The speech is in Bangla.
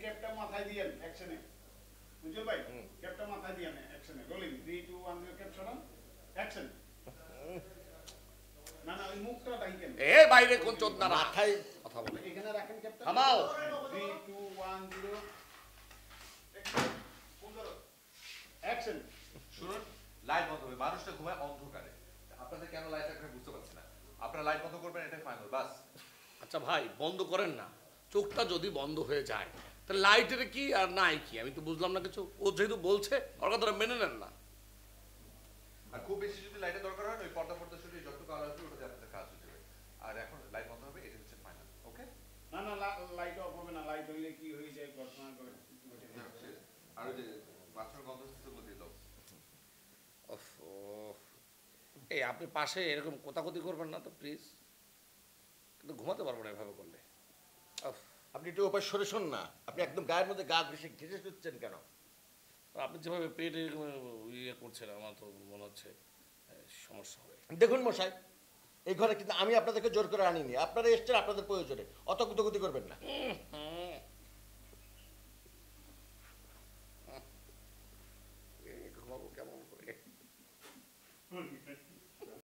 ক্যাপটা মাথায় দিয়েন অ্যাকশনে বুঝল ভাই ক্যাপটা মাথায় দিয়েন অ্যাকশনে রোলিং 3 2 1 0 ক্যাপ সরান অ্যাকশন না না ওই মুখটা রাখেন এ বাইরে কোন চোদনা মাথায় কথা বলে এখানে রাখেন ক্যাপটা থামাও 3 2 1 0 অ্যাকশন শুনুন লাইট বন্ধ হবে মানুষটা ঘুমায় অন্ধকারে আপনাদের কেন লাইট রাখবেন বুঝতে পারছি না আপনারা লাইট বন্ধ করবেন এটাই ফাইনাল বাস আচ্ছা ভাই বন্ধ করেন না চোখটা যদি বন্ধ হয়ে যায় তাহলে লাইটের কি আর নাই কি আমি তো বুঝলাম না কিছু ও যেহেতু বলছে ওর কথাটা মেনে নেন না আর খুব বেশি যদি লাইটের দরকার হয় ওই পর্দা পর্দা শুধু যতটুকু আলো আসবে ওটাতে আপনাদের কাজ হয়ে যাবে আর এখন লাইট বন্ধ হবে এটা হচ্ছে ফাইনাল ওকে না না লাইট অফ হবে না লাইট হইলে কি হয়ে যায় ঘটনা ঘটে আর ওই যে বাথরুম গন্ধ হচ্ছে সেগুলো দিয়ে দাও ওফ এই আপনি পাশে এরকম কোতাকুতি করবেন না তো প্লিজ কিন্তু ঘুমাতে পারবো না এভাবে করলে ওফ আপনি একটু ওপাশ সরে শোন না আপনি একদম গায়ের মধ্যে গা ঘেসে ঘেসে শুচ্ছেন কেন আপনি যেভাবে পেটে এরকম ইয়ে করছেন আমার তো মনে হচ্ছে সমস্যা হবে দেখুন মশাই এই ঘরে কিন্তু আমি আপনাদেরকে জোর করে আনিনি আপনারা এসছেন আপনাদের প্রয়োজনে অত কুতকুতি করবেন না